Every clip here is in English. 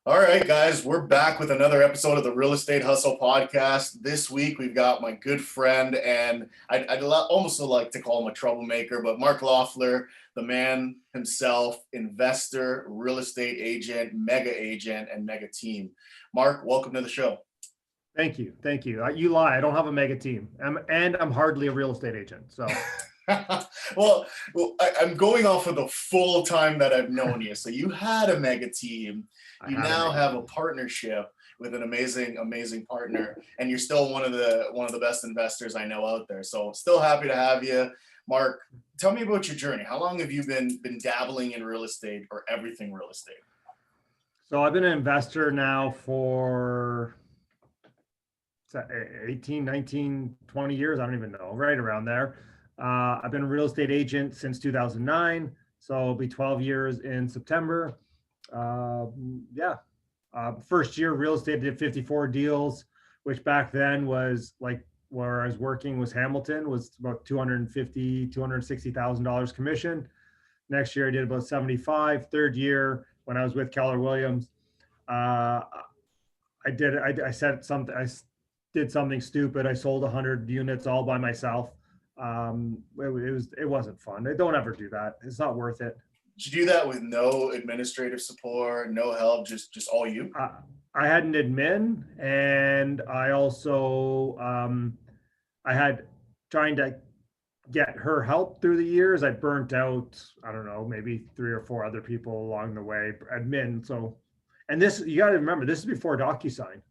All right, guys, we're back with another episode of the Real Estate Hustle podcast. This week, we've got my good friend, and I'd almost like to call him a troublemaker, but Mark Loeffler, the man himself, investor, real estate agent, and mega team. Mark, welcome to the show. Thank you. Thank you. You lie. I don't have a mega team. I'm hardly a real estate agent. So, well, I'm going off of the full time that I've known you. So you had a mega team. You now have a partnership with an amazing partner, and you're still one of the best investors I know out there. So still happy to have you. Mark, tell me about your journey. How long have you been dabbling in real estate or everything real estate? So I've been an investor now for 18, 19, 20 years. I don't even know, right around there. I've been a real estate agent since 2009. So it'll be 12 years in September. First year real estate, did 54 deals, which back then was like where I was working was Hamilton, was about $260,000 commission. Next year I did about 75. Third year when I was with Keller Williams, I did something stupid. I sold 100 units all by myself. It wasn't fun. Don't ever do that. It's not worth it. Did you do that with no administrative support, no help, just all you? I had an admin, and I also I had trying to get her help through the years. I burnt out, I don't know, maybe 3 or 4 other people along the way, admin. So, and this, you got to remember, this is before DocuSign.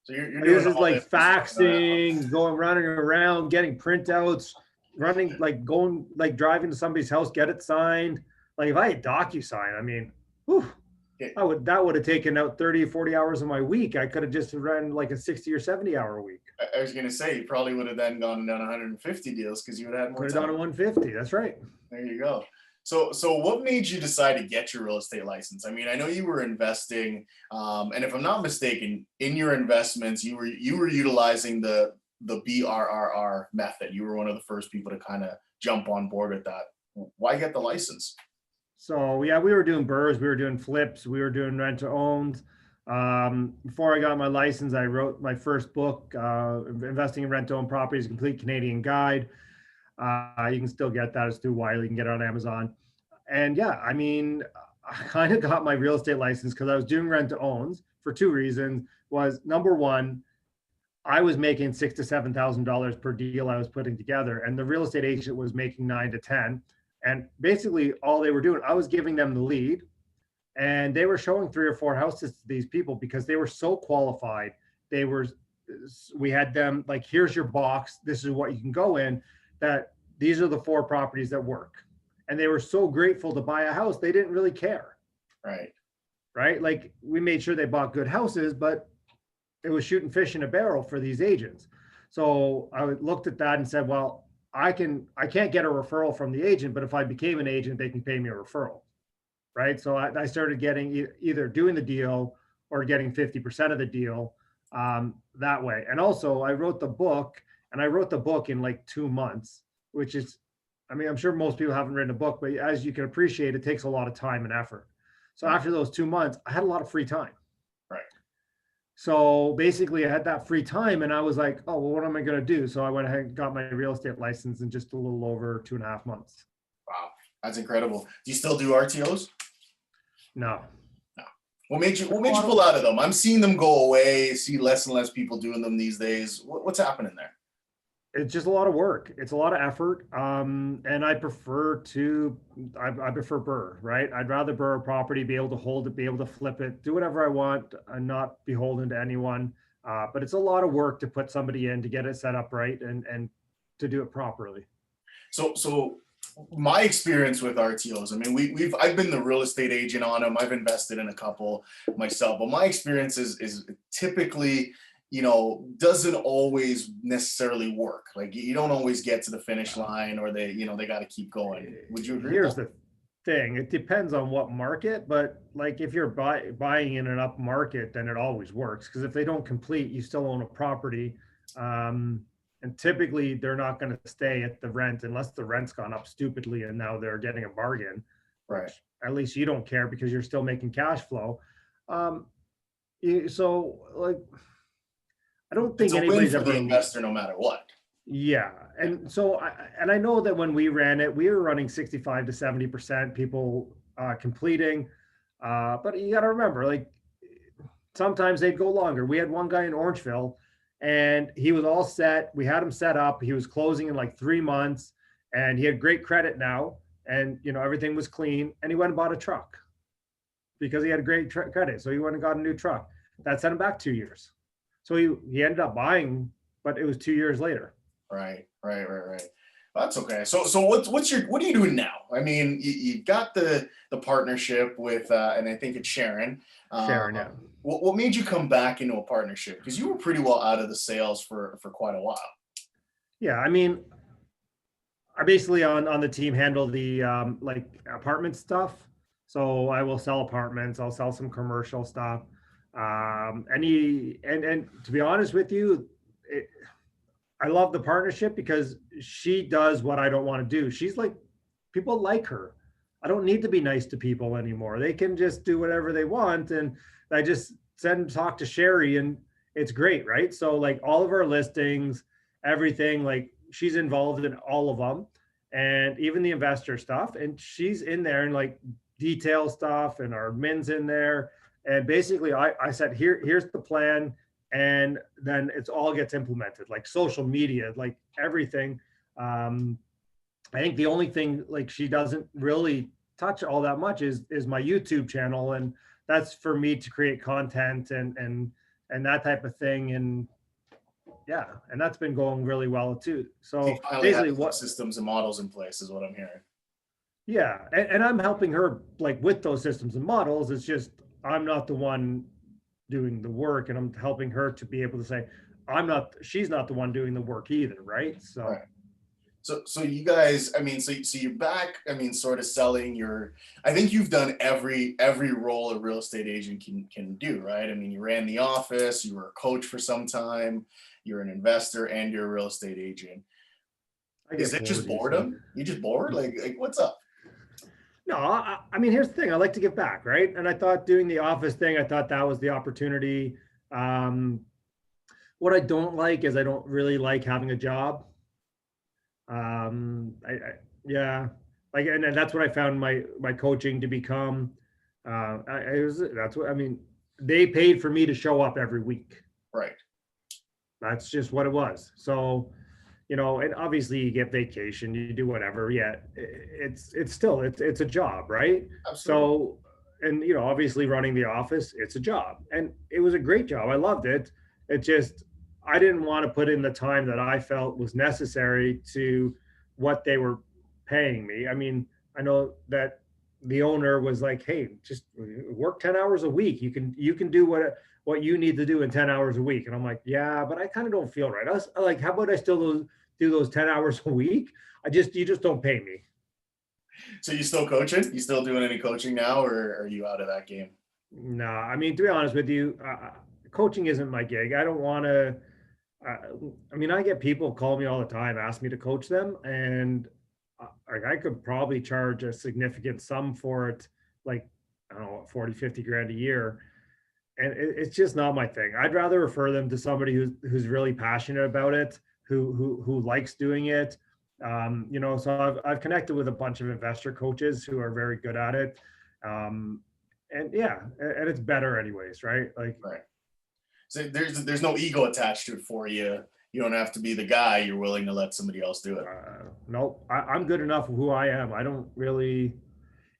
So you're doing this is like faxing, running around, getting printouts, driving to somebody's house, get it signed. Like if I had DocuSign, I mean, that would have taken out 30 or 40 hours of my week. I could have just run like a 60 or 70 hour week. I was going to say, you probably would have then gone and done 150 deals because you would have had more time. Could have done 150. That's right. There you go. So what made you decide to get your real estate license? I mean, I know you were investing, and if I'm not mistaken, in your investments, you were utilizing the BRRR method. You were one of the first people to kind of jump on board with that. Why get the license? So yeah, we were doing BRRRRs, we were doing flips, we were doing rent to owns. Before I got my license, I wrote my first book, Investing in Rent to Own Properties, a Complete Canadian Guide. You can still get that. It's through Wiley. You can get it on Amazon. And yeah, I mean, I kind of got my real estate license because I was doing rent to owns for 2 reasons. Was number one, I was making $6,000 to $7,000 per deal I was putting together, and the real estate agent was making 9 to 10. And basically all they were doing, I was giving them the lead, and they were showing 3 or 4 houses to these people because they were so qualified. We had them like, here's your box. This is what you can go in, that these are the 4 properties that work. And they were so grateful to buy a house. They didn't really care. Right. Like we made sure they bought good houses, but it was shooting fish in a barrel for these agents. So I looked at that and said, well, I can't get a referral from the agent, but if I became an agent, they can pay me a referral. Right. So I started getting either doing the deal or getting 50% of the deal that way. And also I wrote the book, and I wrote the book in like 2 months, which is, I mean, I'm sure most people haven't written a book, but as you can appreciate, it takes a lot of time and effort. So after those 2 months, I had a lot of free time. Right. So basically I had that free time, and I was like, oh, well, what am I going to do? So I went ahead and got my real estate license in just a little over 2.5 months. Wow. That's incredible. Do you still do RTOs? No. What made you pull out of them? I'm seeing them go away, see less and less people doing them these days. What's happening there? It's just a lot of work. It's a lot of effort. And I prefer BRRRR, right? I'd rather BRRRR a property, be able to hold it, be able to flip it, do whatever I want, and not beholden to anyone. But it's a lot of work to put somebody in, to get it set up right, and to do it properly. So my experience with RTOs, I mean, I've been the real estate agent on them. I've invested in a couple myself, but my experience is typically, doesn't always necessarily work. Like you don't always get to the finish line, or they got to keep going. Would you agree? Here's the thing. It depends on what market, but like if you're buying in an up market, then it always works. Because if they don't complete, you still own a property. And typically they're not going to stay at the rent unless the rent's gone up stupidly and now they're getting a bargain. Right. At least you don't care because you're still making cash flow. Um, so like, I don't It's think a win anybody's for the ever, investor no matter what. yeah. Yeah. And so, I know that when we ran it, we were running 65 to 70% people completing. But you got to remember, like, sometimes they'd go longer. We had one guy in Orangeville and he was all set. We had him set up. He was closing in like 3 months and he had great credit now. And, everything was clean. And he went and bought a truck because he had a great credit. So he went and got a new truck. That set him back 2 years. So he ended up buying, but it was 2 years later. Right. That's okay. So what are you doing now? I mean, you got the partnership with and I think it's Sharon. Sharon, yeah. What made you come back into a partnership? Because you were pretty well out of the sales for quite a while. Yeah, I mean, I basically on the team handle the like apartment stuff. So I will sell apartments. I'll sell some commercial stuff. And to be honest with you, I love the partnership because she does what I don't want to do. She's like, people like her. I don't need to be nice to people anymore. They can just do whatever they want. And I just talk to Sherry and it's great, right? So like all of our listings, everything, like she's involved in all of them and even the investor stuff. And she's in there and like detail stuff and our admin's in there. And basically I said, here's the plan, and then it's all gets implemented, like social media, like everything. I think the only thing like she doesn't really touch all that much is my YouTube channel, and that's for me to create content and that type of thing. And yeah, and that's been going really well too. So basically what systems and models in place is what I'm hearing. Yeah, and I'm helping her like with those systems and models. It's just I'm not the one doing the work, and I'm helping her to be able to say she's not the one doing the work either, right? So right. So you guys, I mean, so you're back, I mean, sort of selling I think you've done every role a real estate agent can do, right? I mean, you ran the office, you were a coach for some time, you're an investor, and you're a real estate agent. Is it just boredom? You just bored? Like what's up? No, I mean, here's the thing. I like to give back, right? And I thought doing the office thing, I thought that was the opportunity. What I don't like is I don't really like having a job. Yeah, like, and that's what I found my coaching to become. That's what I mean. They paid for me to show up every week. Right. That's just what it was. So, and obviously you get vacation, you do whatever. Yeah, it's still it's a job, right? Absolutely. So, and obviously running the office, it's a job, and it was a great job. I loved it. It just I didn't want to put in the time that I felt was necessary to what they were paying me. I mean, I know that the owner was like, "Hey, just work 10 hours a week. You can do what you need to do in 10 hours a week." And I'm like, "Yeah, but I kind of don't feel right." I was like, "How about I still do those 10 hours a week? You just don't pay me." So you still coaching? You still doing any coaching now, or are you out of that game? No, I mean, to be honest with you, coaching isn't my gig. I don't want to. I mean, I get people call me all the time, ask me to coach them, and I could probably charge a significant sum for it, like, I don't know, 40, 50 grand a year. And it's just not my thing. I'd rather refer them to somebody who's really passionate about it, who likes doing it. So I've connected with a bunch of investor coaches who are very good at it. And yeah, and it's better anyways, right? Like, right. So there's no ego attached to it for you. You don't have to be the guy. You're willing to let somebody else do it. Nope. I'm good enough of who I am. I don't really,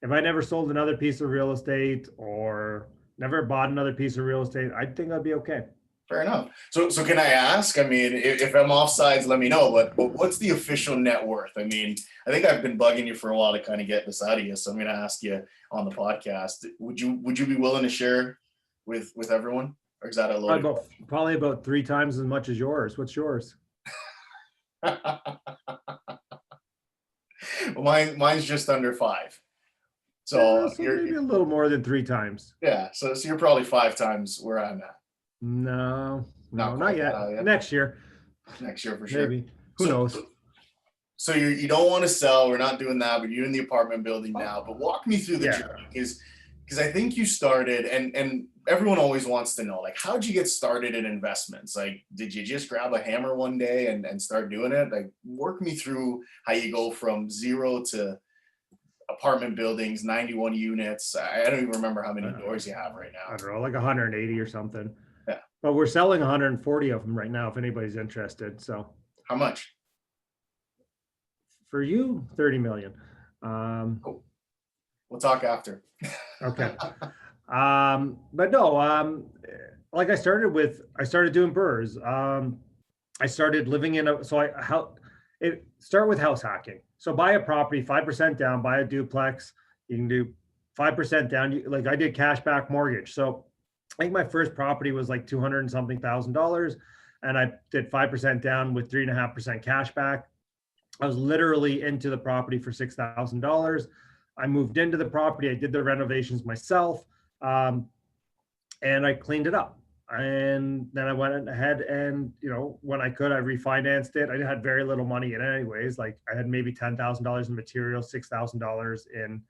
if I never sold another piece of real estate or never bought another piece of real estate, I think I'd be okay. Fair enough. So can I ask? I mean, if I'm off sides, let me know. But what's the official net worth? I mean, I think I've been bugging you for a while to kind of get this out of you. So I'm going to ask you on the podcast. Would you be willing to share with everyone? Or is that a little probably about 3 times as much as yours? What's yours? Mine's just under 5. So, so maybe a little more than 3 times. Yeah. So you're probably 5 times where I'm at. No, not yet. Next year. Next year for sure. Maybe. Who knows? So you don't want to sell. We're not doing that, but you're in the apartment building now. But walk me through the journey, because I think you started, and everyone always wants to know, like, how'd you get started in investments? Like, did you just grab a hammer one day and start doing it? Like, work me through how you go from zero to apartment buildings, 91 units. I don't even remember how many doors you have right I now. don't know, like 180 or something. Yeah. But we're selling 140 of them right now if anybody's interested. So How much? for you, 30 million. Um, Cool. We'll talk after. okay. But no, like I started doing burrs. I started living in a, so I, how, it start with house hacking. So buy a property, 5% down, buy a duplex. You can do 5% down. Like I did cash back mortgage. So I think my first property was like 200 and something $1,000. And I did 5% down with 3.5% cash back. I was literally into the property for $6,000. I moved into the property. I did the renovations myself, and I cleaned it up. And then I went ahead and, when I could, I refinanced it. I had very little money in it anyways. Like I had maybe $10,000 in materials, $6,000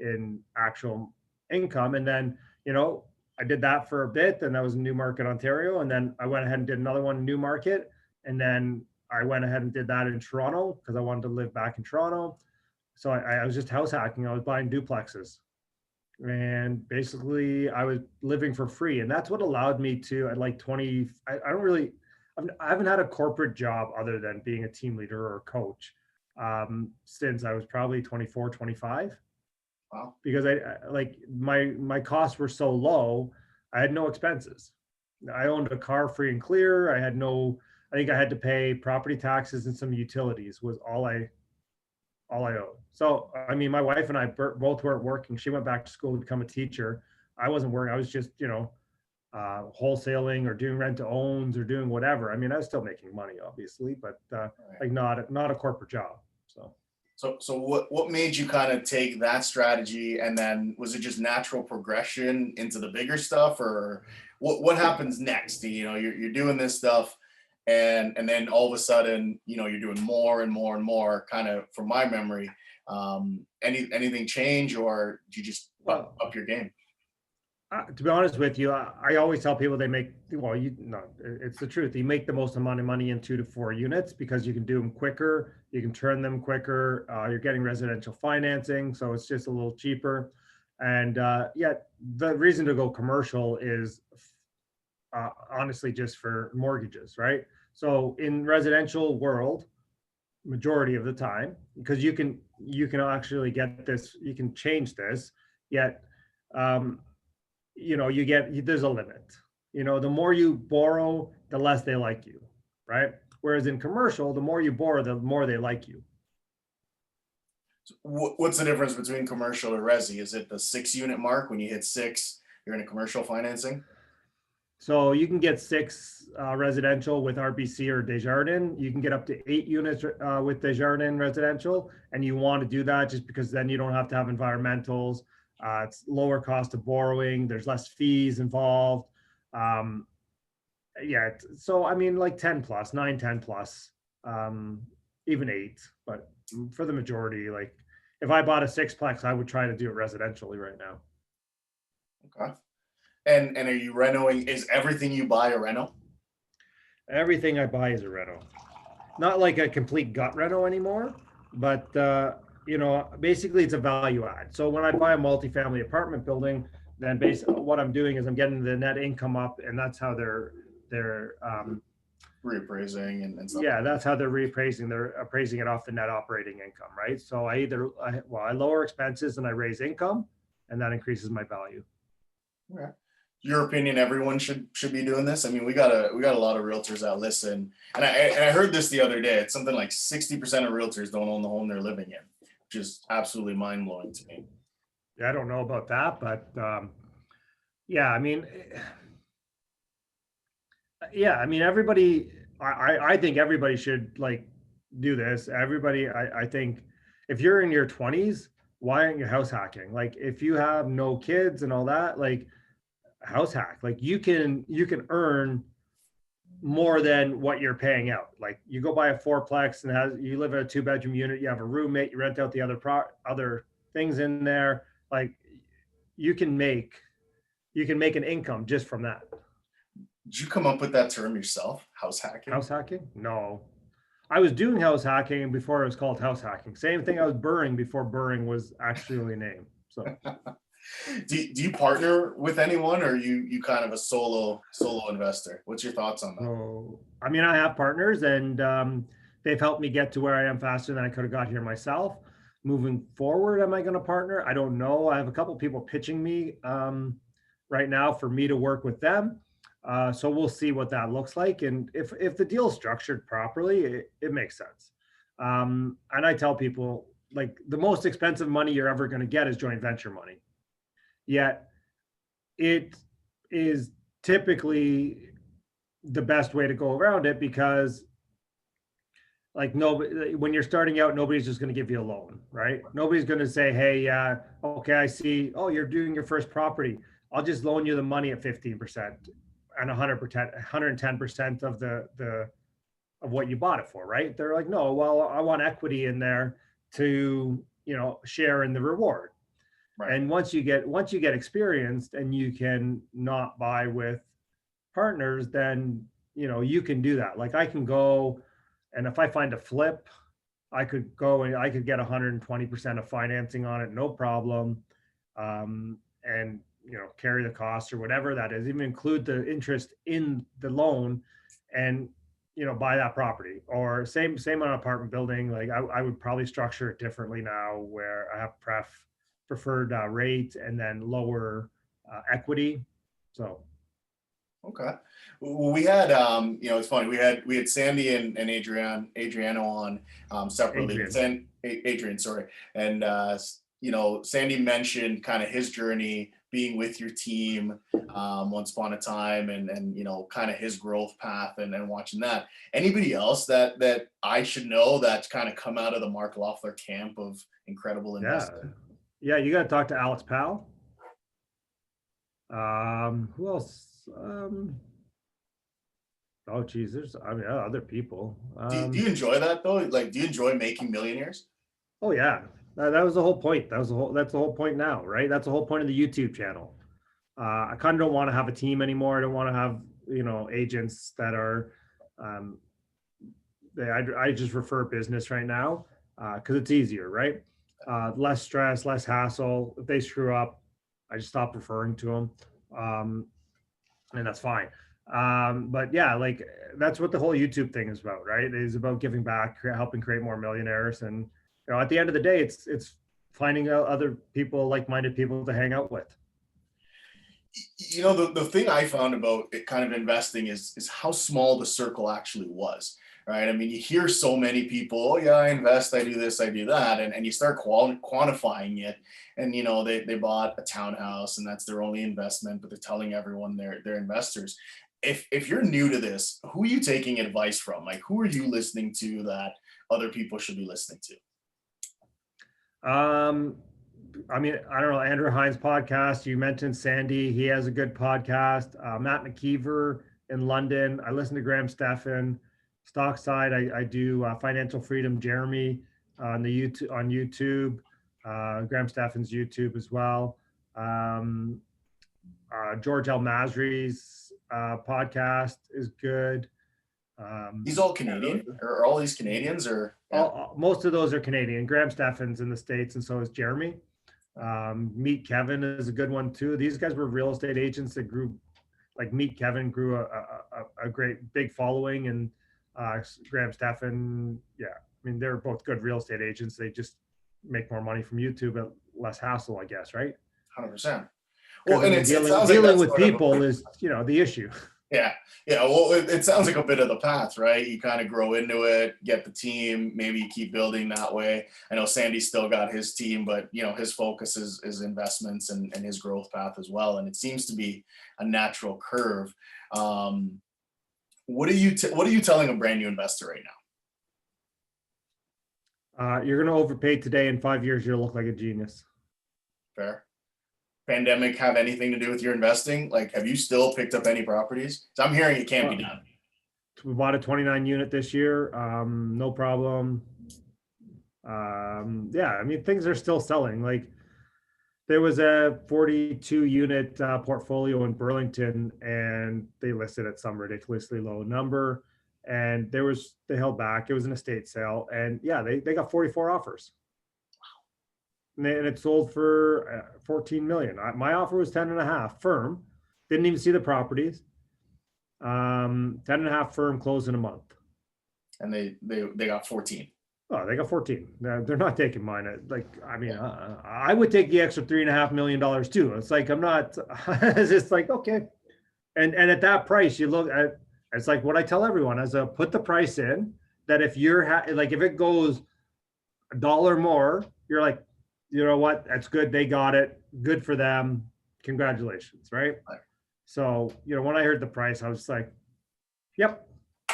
in actual income. And then, I did that for a bit. And that was in Newmarket, Ontario. And then I went ahead and did another one in Newmarket. And then I went ahead and did that in Toronto because I wanted to live back in Toronto. So I was just house hacking. I was buying duplexes. And basically, I was living for free. And that's what allowed me to, at like 20, I don't really, I haven't had a corporate job other than being a team leader or a coach since I was probably 24, 25. Wow. Because like my costs were so low, I had no expenses. I owned a car free and clear. I think I had to pay property taxes and some utilities was all I owed. So, I mean, my wife and I both weren't working. She went back to school to become a teacher. I wasn't working. I was just, wholesaling or doing rent to owns or doing whatever. I mean, I was still making money, obviously, but like not a corporate job. So. So what made you kind of take that strategy, and then was it just natural progression into the bigger stuff, or what happens next? You're doing this stuff, and then all of a sudden, you're doing more and more and more. Kind of from my memory, anything change, or do you just up your game? To be honest with you, I always tell people it's the truth. You make the most amount of money in 2 to 4 units because you can do them quicker, you can turn them quicker. You're getting residential financing, so it's just a little cheaper. And the reason to go commercial is honestly just for mortgages, right? So in residential world, majority of the time, because you can actually get this, you can change this, yet. There's a limit. The more you borrow, the less they like you, right? Whereas in commercial, the more you borrow, the more they like you. What's the difference between commercial or resi? Is it the 6 unit mark? When you hit 6, you're in a commercial financing? So you can get 6 residential with RBC or Desjardins. You can get up to 8 units with Desjardins residential. And you want to do that just because then you don't have to have environmentals. It's lower cost of borrowing. There's less fees involved. So I mean, like 10 plus, 9, 10 plus, even 8. But for the majority, like if I bought a 6-plex, I would try to do it residentially right now. Okay. And are you renoing? Is everything you buy a reno? Everything I buy is a reno. Not like a complete gut reno anymore, but basically it's a value add. So when I buy a multifamily apartment building, then basically what I'm doing is I'm getting the net income up, and that's how they're reappraising and stuff. Yeah, that's how they're reappraising. They're appraising it off the net operating income, right? So I lower expenses and I raise income, and that increases my value. Okay. Your opinion, everyone should be doing this? I mean, we got a lot of realtors that listen, and I heard this the other day. It's something like 60% of realtors don't own the home they're living in, which is absolutely mind blowing to me. Yeah, I don't know about that, but I mean, everybody. I think everybody should like do this. Everybody, I think, if you're in your 20s, why aren't you house hacking? Like, if you have no kids and all that, like, house hack. Like, you can earn more than what you're paying out. Like, you go buy a 4-plex and you live in a 2-bedroom unit, you have a roommate, you rent out the other things in there. Like, you can make you can make an income just from that. Did you come up with that term yourself? House hacking? House hacking? No. I was doing house hacking before it was called house hacking. Same thing I was burring before burring was actually a name. So do you partner with anyone, or you kind of a solo investor? What's your thoughts on that? so I mean I have partners and they've helped me get to where I am faster than I could have got here myself. Moving forward, am I going to partner? I don't know. I have a couple of people pitching me right now for me to work with them. So we'll see what that looks like. And if the deal is structured properly, it makes sense. And I tell people, like, the most expensive money you're ever going to get is joint venture money. Yet it is typically the best way to go around it because, like, nobody, when you're starting out, nobody's just going to give you a loan, right? Nobody's going to say, hey, okay, I see, oh, you're doing your first property, I'll just loan you the money at 15% and 110% of the of what you bought it for, right? They're like, no, well, I want equity in there to, share in the reward. Right. And once you get experienced and you can not buy with partners, then you can do that. Like, I can go, and if I find a flip, I could go and I could get 120% of financing on it, no problem. And carry the cost or whatever that is, even include the interest in the loan, and buy that property. Or same on apartment building. Like, I would probably structure it differently now, where I have preferred rate and then lower equity. So okay, we had it's funny, we had Sandy and Adriano on separately. Adrian, sorry. And Sandy mentioned kind of his journey being with your team once upon a time, and kind of his growth path, and watching that. Anybody else that I should know that's kind of come out of the Mark Loeffler camp of incredible investing? Yeah, you got to talk to Alex Powell. Who else? Oh geez, there's other people. Do you enjoy that though? Like, do you enjoy making millionaires? Oh yeah, that was the whole point. That's the whole point now, right? That's the whole point of the YouTube channel. I kind of don't want to have a team anymore. I don't want to have agents that are. I just refer business right now because it's easier, right? Less stress, less hassle. If they screw up, I just stop referring to them, and that's fine. But yeah, like, that's what the whole YouTube thing is about, right? It is about giving back, helping create more millionaires, and at the end of the day, it's finding out other people, like-minded people to hang out with. The thing I found about it kind of investing is how small the circle actually was, right? I mean, you hear so many people, oh yeah, I invest, I do this, I do that. And you start quantifying it, and they bought a townhouse and that's their only investment, but they're telling everyone they're investors. If you're new to this, who are you taking advice from? Like, who are you listening to that other people should be listening to? I mean, I don't know, Andrew Hines podcast. You mentioned Sandy. He has a good podcast. Matt McKeever in London. I listen to Graham Stephan. Stockside, I do Financial Freedom, Jeremy on YouTube. Graham Stephan's YouTube as well. George L. Masry's podcast is good. He's all Canadian, or all these Canadians, or most of those are Canadian. Graham Stephan's in the States, and so is Jeremy. Meet Kevin is a good one too. These guys were real estate agents that grew, like Meet Kevin grew a great big following, and Graham Stephan, yeah, I mean, they're both good real estate agents. They just make more money from YouTube at less hassle, I guess, right? 100%. Well, and dealing with people is the issue. Yeah. Well, it sounds like a bit of the path, right? You kind of grow into it, get the team, maybe you keep building that way. I know Sandy's still got his team, but his focus is investments and his growth path as well. And it seems to be a natural curve. What are you telling a brand new investor right now? You're going to overpay today. In 5 years, you'll look like a genius. Fair. Pandemic have anything to do with your investing? Like, have you still picked up any properties? So I'm hearing it can't be done. We bought a 29 unit this year. No problem. Yeah, I mean, things are still selling. Like, There was a 42 unit portfolio in Burlington, and they listed at some ridiculously low number. And they held back. It was an estate sale. And yeah, they got 44 offers. And it sold for 14 million. My offer was 10 and a half firm. Didn't even see the properties. 10 and a half firm closed in a month. And they got 14. Oh, they got 14. They're not taking mine. I would take the extra $3.5 million too. It's like, I'm not, it's just like, okay. And at that price, you look at, it's like what I tell everyone as put the price in that if you're like, if it goes $1 more, you're like, you know what, that's good. They got it. Good for them. Congratulations. Right. So, when I heard the price, I was like, yep.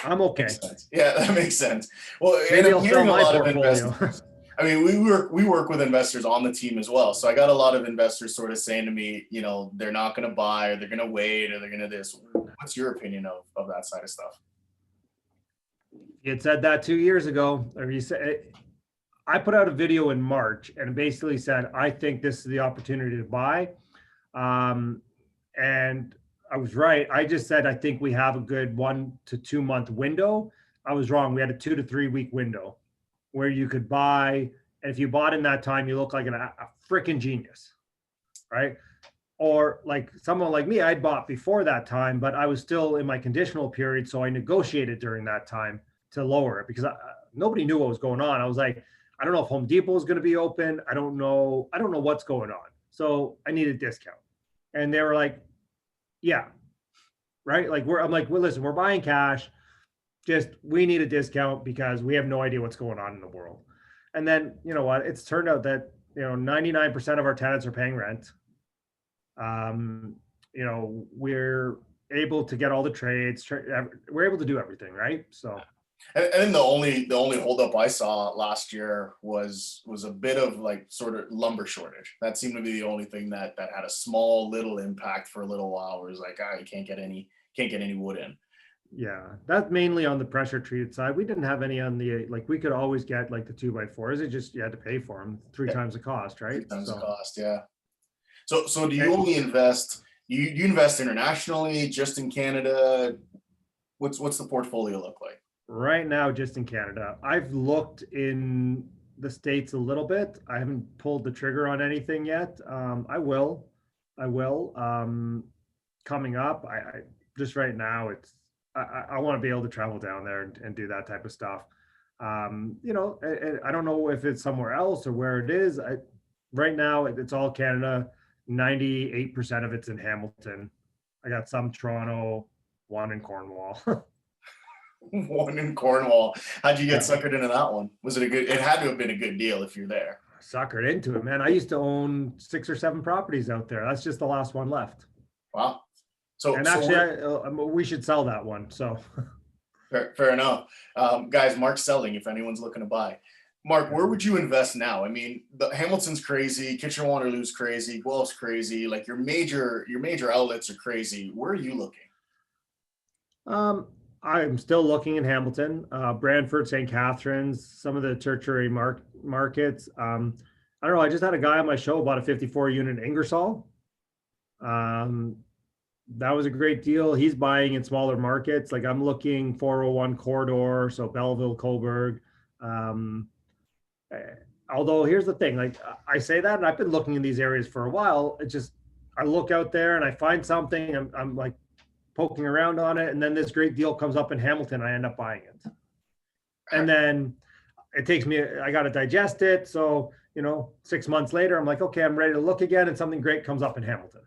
I'm okay. Yeah, that makes sense. Well, maybe I'll sell my portfolio. I mean, we work with investors on the team as well. So I got a lot of investors sort of saying to me, they're not going to buy, or they're going to wait, or they're going to this. What's your opinion of that side of stuff? You had said that 2 years ago, or you said, I put out a video in March and basically said, I think this is the opportunity to buy. And I was right. I just said, I think we have a good 1 to 2 month window. I was wrong. We had a 2 to 3 week window where you could buy. And if you bought in that time, you look like a freaking genius, right? Or like someone like me, I'd bought before that time, but I was still in my conditional period. So I negotiated during that time to lower it because nobody knew what was going on. I was like, I don't know if Home Depot is going to be open. I don't know what's going on. So I need a discount. And they were like, yeah, right. Like I'm like, well, listen, we're buying cash. Just we need a discount because we have no idea what's going on in the world. And then you know what? It's turned out that 99% of our tenants are paying rent. We're able to get all the trades. We're able to do everything, right? So. And then the only holdup I saw last year was a bit of like sort of lumber shortage. That seemed to be the only thing that had a small little impact for a little while. Where it was like, you can't get any wood in. Yeah, that's mainly on the pressure treated side. We didn't have any on the we could always get like the 2x4s. It just you had to pay for them three times the cost, right? 3 times the cost, yeah. So do you only invest? You invest internationally, just in Canada? What's the portfolio look like? Right now, just in Canada. I've looked in the States a little bit. I haven't pulled the trigger on anything yet. I will. Coming up, I just right now, I want to be able to travel down there and do that type of stuff. I don't know if it's somewhere else or where it is. Right now, it's all Canada. 98% of it's in Hamilton. I got some Toronto, one in Cornwall. One in Cornwall. How'd you get suckered into that one? Was it it had to have been a good deal if you're there. Suckered into it, man. I used to own 6 or 7 properties out there. That's just the last one left. Wow. We should sell that one. So fair enough. Guys, Mark's selling if anyone's looking to buy. Mark, where would you invest now? I mean, the Hamilton's crazy, Kitchener-Waterloo's crazy, Guelph's crazy. Like your major outlets are crazy. Where are you looking? I'm still looking in Hamilton, Brantford, St. Catharines, some of the tertiary markets. I don't know. I just had a guy on my show bought a 54 unit in Ingersoll. That was a great deal. He's buying in smaller markets. Like I'm looking 401 corridor, so Belleville, Cobourg. Although here's the thing, like I say that, and I've been looking in these areas for a while. It just, I look out there and I find something. I'm like poking around on it, and then this great deal comes up in Hamilton. I end up buying it, and then it takes me. I got to digest it. So 6 months later, I'm like, okay, I'm ready to look again, and something great comes up in Hamilton.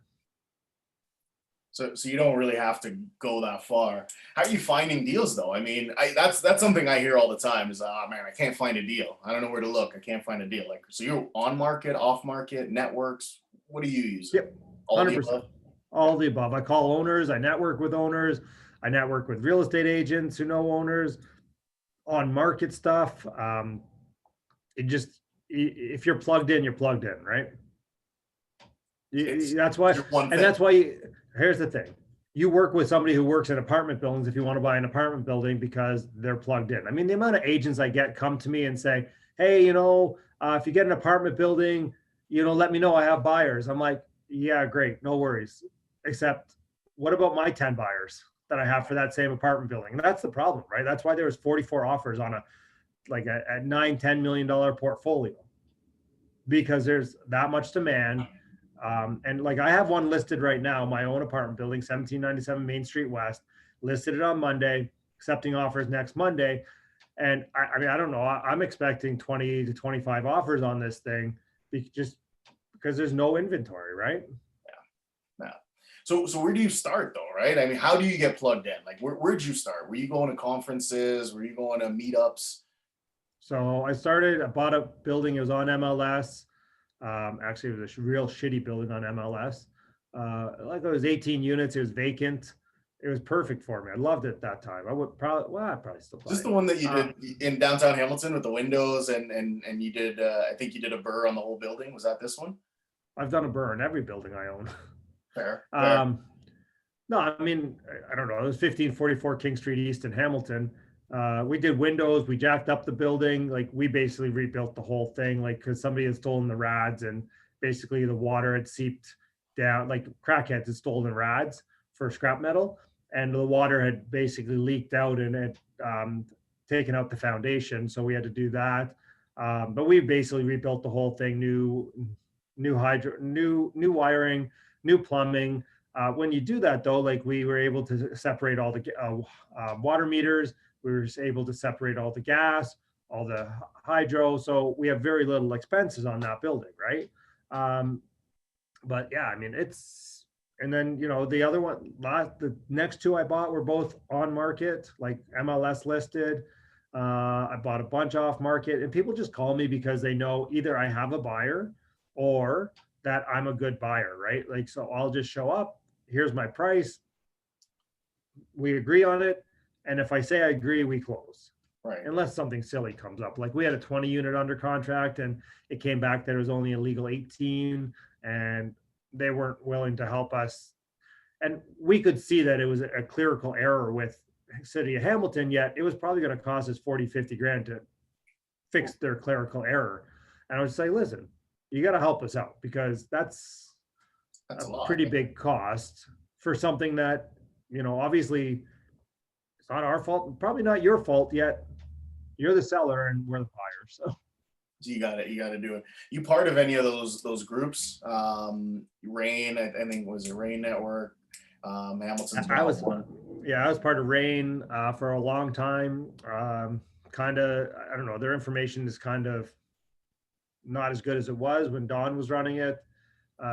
So you don't really have to go that far. How are you finding deals though? I mean, that's something I hear all the time is, man, I can't find a deal. I don't know where to look. I can't find a deal. Like, so you're on market, off market, networks. What do you use? Yep. 100%. All the above. I call owners. I network with owners. I network with real estate agents who know owners. On market stuff. If you're plugged in, you're plugged in, right? That's why. That's why. Here's the thing. You work with somebody who works in apartment buildings if you want to buy an apartment building because they're plugged in. I mean, the amount of agents I get come to me and say, hey, if you get an apartment building, let me know I have buyers. I'm like, yeah, great, no worries. Except, what about my 10 buyers that I have for that same apartment building? And that's the problem, right? That's why there was 44 offers on a $9-10 million portfolio, because there's that much demand. And like, I have one listed right now, my own apartment building, 1797 Main Street West, listed it on Monday, accepting offers next Monday. And I mean, I don't know, I'm expecting 20 to 25 offers on this thing, just because there's no inventory, right? Yeah. So where do you start though, right? I mean, how do you get plugged in? Like, where'd you start? Were you going to conferences? Were you going to meetups? So I bought a building, it was on MLS. Actually, it was a real shitty building on MLS. Like, it was 18 units, it was vacant. It was perfect for me. I loved it at that time. I'd probably still buy Is this the it. one that you did in downtown Hamilton with the windows and you did, I think you did a burr on the whole building. Was that this one? I've done a burr in every building I own. Fair. No, I mean, I don't know. It was 1544 King Street East in Hamilton. We did windows. We jacked up the building. Like, we basically rebuilt the whole thing, like, because somebody had stolen the rads, and basically the water had seeped down. Like, crackheads had stolen rads for scrap metal, and the water had basically leaked out and had taken out the foundation. So we had to do that. But we basically rebuilt the whole thing, new hydro, new wiring, new plumbing. When you do that though, like, we were able to separate all the water meters. We were able to separate all the gas, all the hydro. So we have very little expenses on that building, right? But yeah, I mean, and then, the other one, the next two I bought were both on market, like MLS listed. I bought a bunch off market, and people just call me because they know either I have a buyer or that I'm a good buyer, right? Like, so I'll just show up. Here's my price. We agree on it. And if I say I agree, we close. Right. Unless something silly comes up. Like, we had a 20 unit under contract, and it came back that it was only a legal 18, and they weren't willing to help us. And we could see that it was a clerical error with City of Hamilton, yet it was probably going to cost us 40, 50 grand to fix their clerical error. And I would say, listen, you got to help us out, because that's a pretty big cost for something that, obviously it's not our fault, probably not your fault, yet you're the seller and we're the buyer. So you got to do it. You part of any of those groups? Rain, I think, was it Rain Network? Hamilton's I was one. Yeah, I was part of Rain for a long time. Kind of, I don't know, their information is kind of not as good as it was when Don was running it.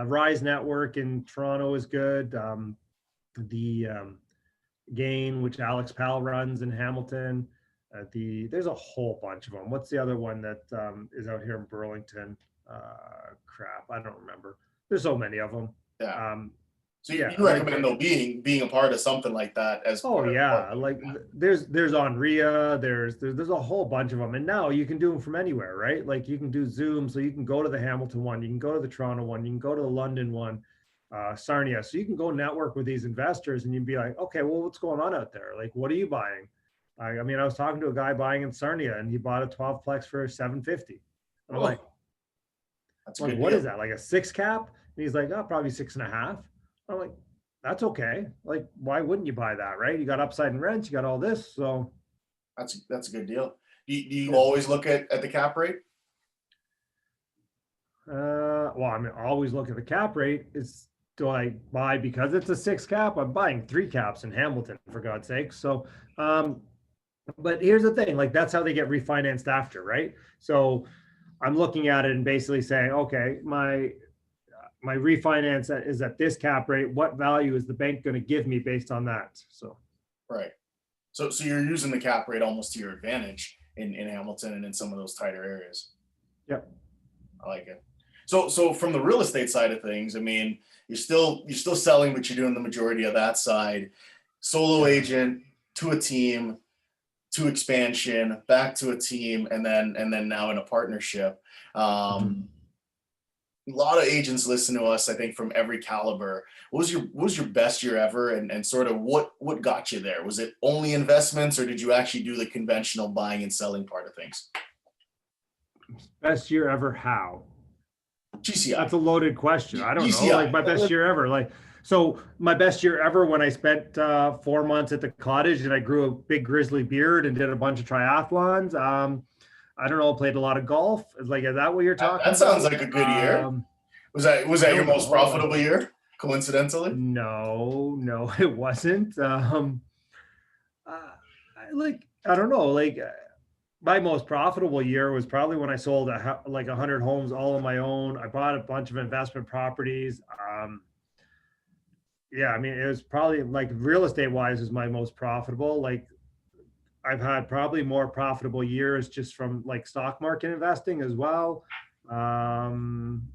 Rise Network in Toronto is good. The Gain, which Alex Powell runs in Hamilton. There's a whole bunch of them. What's the other one that is out here in Burlington? Crap, I don't remember. There's so many of them. Yeah. So you recommend though being a part of something like that as like there's Onria, there's a whole bunch of them, and now you can do them from anywhere, right? Like, you can do Zoom, so you can go to the Hamilton one, you can go to the Toronto one, you can go to the London one, Sarnia. So you can go network with these investors, and you'd be like, okay, well, what's going on out there? Like, what are you buying? I mean, I was talking to a guy buying in Sarnia, and he bought a 12-plex for $750. I'm like, what is that? Like a 6 cap? And he's like, oh, probably 6.5. I'm like, that's okay. Like, why wouldn't you buy that, right? You got upside in rents, you got all this. So that's a good deal. Do you always look at the cap rate? Well, I mean, I always look at the cap rate. Do I buy because it's a 6 cap? I'm buying 3 caps in Hamilton, for God's sake. So, but here's the thing, like, that's how they get refinanced after, right? So I'm looking at it and basically saying, okay, my refinance is at this cap rate. What value is the bank going to give me based on that? So, right. So you're using the cap rate almost to your advantage in Hamilton and in some of those tighter areas. Yep. I like it. So from the real estate side of things, I mean, you're still selling, but you're doing the majority of that side. Solo agent to a team, to expansion, back to a team, and then now in a partnership. A lot of agents listen to us, I think, from every caliber. What was your best year ever, and sort of what got you there? Was it only investments, or did you actually do the conventional buying and selling part of things? Best year ever, how? GCI. That's a loaded question. I don't know. Like GCI. my best year ever. Like, so my best year ever when I spent 4 months at the cottage and I grew a big grizzly beard and did a bunch of triathlons. I don't know, played a lot of golf. Like, is that what you're talking That sounds about? like a good year. Was I that your don't most know. Like, profitable year? Coincidentally. no, no, it wasn't. Uh, I don't know. Like, my most profitable year was probably when I sold like 100 homes all on my own. I bought a bunch of investment properties. Yeah, I mean, it was probably like real estate wise is my most profitable. Like, I've had probably more profitable years just from like stock market investing as well. Um,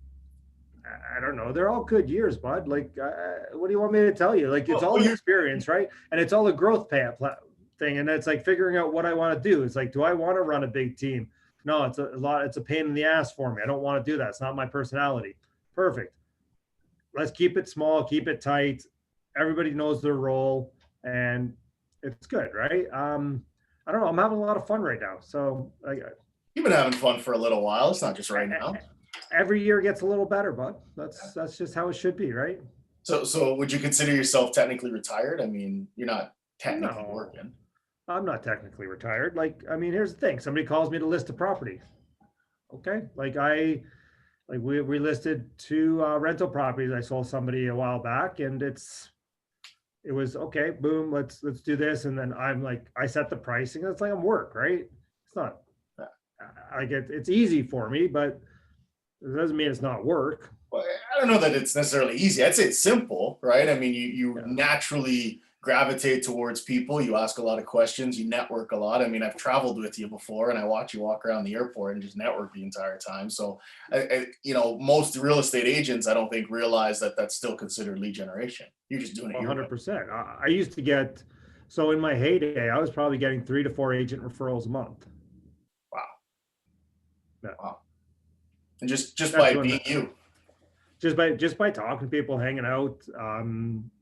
I don't know. They're all good years, bud. Like, what do you want me to tell you? Like, it's all Well, you're experience, right? And it's all a growth thing. And it's like figuring out what I want to do. It's like, do I want to run a big team? No, it's a lot. It's a pain in the ass for me. I don't want to do that. It's not my personality. Perfect. Let's keep it small, keep it tight. Everybody knows their role, and it's good, right? I don't know. I'm having a lot of fun right now. So you've been having fun for a little while. It's not just right now. every year gets a little better, bud. That's just how it should be, right? So would you consider yourself technically retired? I mean, you're not technically No, working. I'm not technically retired. Like, I mean, here's the thing. Somebody calls me to list a property. Okay. We listed two rental properties. I sold somebody a while back, and it was okay. Boom. Let's do this. And then I'm like, I set the pricing. It's like I'm work, right? It's not like it's easy for me, but it doesn't mean it's not work. Well, I don't know that it's necessarily easy. I'd say it's simple, right? I mean, you Yeah. naturally gravitate towards people. You ask a lot of questions. You network a lot. I mean, I've traveled with you before, and I watch you walk around the airport and just network the entire time. So, most real estate agents, I don't think realize that that's still considered lead generation. You're just doing it your way. 100%. I used to get, so in my heyday, I was probably getting 3 to 4 agent referrals a month. Wow. Yeah. Wow. And just by being that. you. Just by talking to people, hanging out,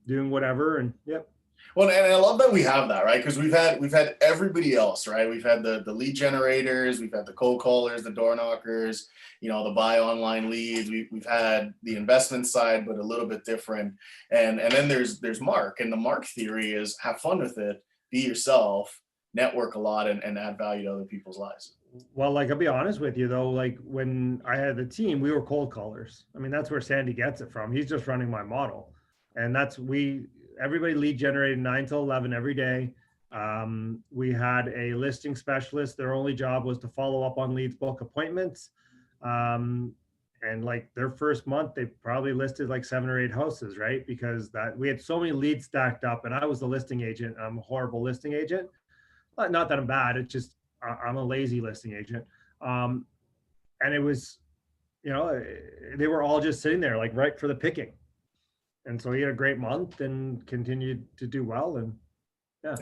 doing whatever, and yep. Well, and I love that we have that, right? Because we've had everybody else, right? We've had the lead generators, we've had the cold callers, the door knockers, the buy online leads. We've had the investment side, but a little bit different. And then there's Mark, and the Mark theory is have fun with it, be yourself, network a lot, and add value to other people's lives. Well, like, I'll be honest with you though, like when I had the team, we were cold callers. I mean, that's where Sandy gets it from. He's just running my model. And everybody lead generated 9 to 11 every day. We had a listing specialist. Their only job was to follow up on leads, book appointments. And like their first month, they probably listed like 7 or 8 houses, right? Because we had so many leads stacked up, and I was the listing agent. I'm a horrible listing agent. Not that I'm bad. It's just, I'm a lazy listing agent. And it was, they were all just sitting there like right for the picking. And so he had a great month and continued to do well. And yeah.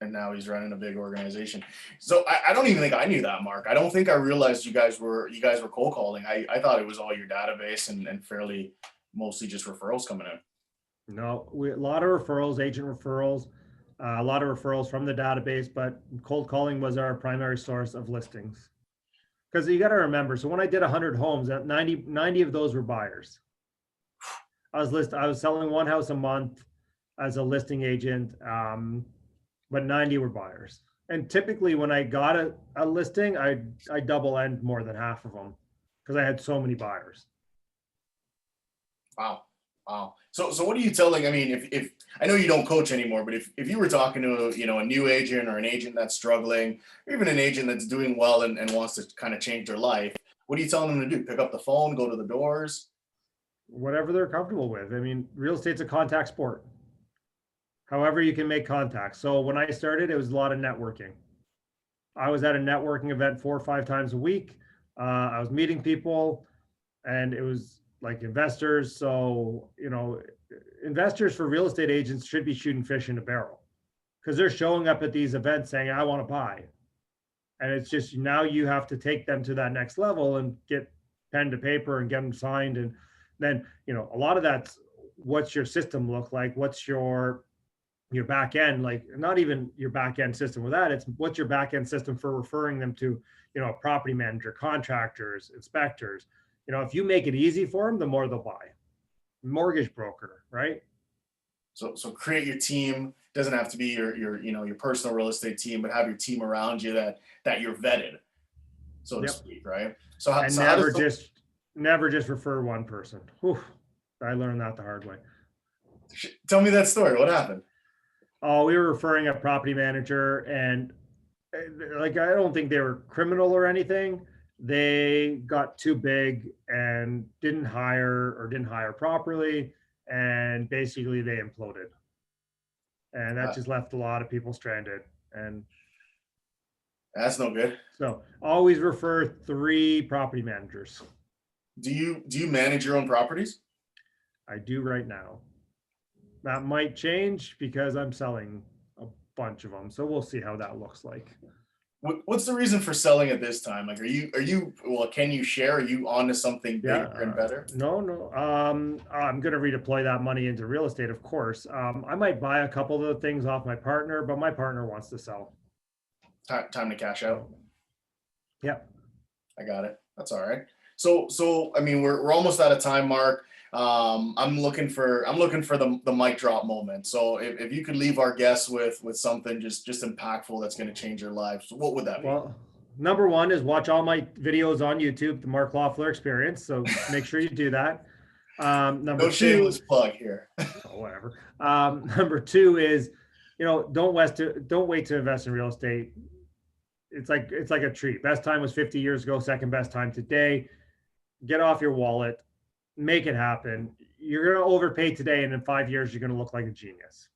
And now he's running a big organization. So I don't even think I knew that, Mark. I don't think I realized you guys were cold calling. I thought it was all your database and fairly mostly just referrals coming in. No, a lot of referrals, agent referrals, a lot of referrals from the database, but cold calling was our primary source of listings. Because you got to remember, so when I did 100 homes, 90 of those were buyers. I was selling one house a month as a listing agent, but 90 were buyers. And typically when I got a listing, I double end more than half of them because I had so many buyers. Wow. So what are you telling? I mean, if I know you don't coach anymore, but if you were talking to a new agent or an agent that's struggling, or even an agent that's doing well and wants to kind of change their life, what are you telling them to do? Pick up the phone, go to the doors? Whatever they're comfortable with. I mean, real estate's a contact sport. However you can make contact. So when I started, it was a lot of networking. I was at a networking event 4 or 5 times a week. I was meeting people, and it was like investors. So, investors for real estate agents should be shooting fish in a barrel because they're showing up at these events saying, I want to buy. And it's just now you have to take them to that next level and get pen to paper and get them signed. And then, a lot of that's what's your system look like? What's your back end, like not even your back end system with that. It's what's your back end system for referring them to, a property manager, contractors, inspectors, if you make it easy for them, the more they'll buy. Mortgage broker, right? So create your team. Doesn't have to be your personal real estate team, but have your team around you that you're vetted, so to speak, right? So how, And so how never just refer one person. Whew, I learned that the hard way. tell me that story. What happened? Oh, we were referring a property manager, and like, I don't think they were criminal or anything. They got too big and didn't hire properly, and basically they imploded. And that just left a lot of people stranded. And That's no good. so always refer 3 property managers. Do you manage your own properties? I do right now. That might change because I'm selling a bunch of them. So we'll see how that looks like. What's the reason for selling at this time? Like, well, can you share? Are you onto something bigger and better? No. I'm going to redeploy that money into real estate, of course. I might buy a couple of the things off my partner, but my partner wants to sell. Time to cash out. Yep. I got it. That's all right. So I mean, we're almost out of time, Mark. I'm looking for the mic drop moment. So if you could leave our guests with something just impactful that's going to change your lives, what would that be? Well, number 1 is watch all my videos on YouTube, the Mark Loeffler Experience. So make sure you do that. Number 2, shameless plug here. Whatever. Number 2 is, don't wait to invest in real estate. It's like a tree. Best time was 50 years ago. Second best time today. Get off your wallet. Make it happen. You're going to overpay today, and in 5 years, you're going to look like a genius.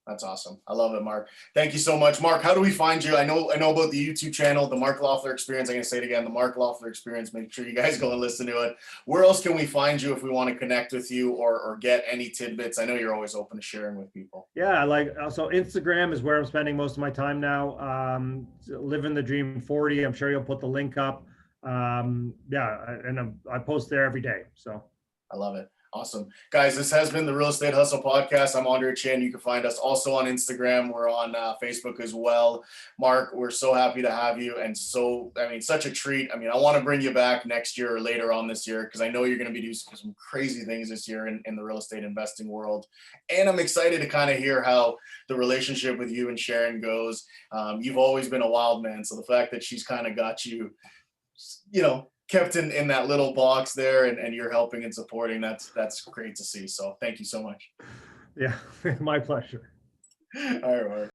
That's awesome. I love it, Mark. Thank you so much. Mark, how do we find you? I know about the YouTube channel, the Mark Loeffler Experience. I'm going to say it again, the Mark Loeffler Experience. Make sure you guys go and listen to it. Where else can we find you if we want to connect with you or get any tidbits? I know you're always open to sharing with people. Yeah, so Instagram is where I'm spending most of my time now. Living the Dream 40. I'm sure you'll put the link up. And I post there every day. So I love it. Awesome. Guys, this has been the Real Estate Hustle Podcast. I'm Andre Chin. You can find us also on Instagram. We're on Facebook as well. Mark, we're so happy to have you. And such a treat. I want to bring you back next year or later on this year, because I know you're going to be doing some crazy things this year in the real estate investing world. And I'm excited to kind of hear how the relationship with you and Sharon goes. You've always been a wild man. So the fact that she's kind of got you, kept in that little box there, and you're helping and supporting, that's great to see. So thank you so much. Yeah, my pleasure. All right, Mark.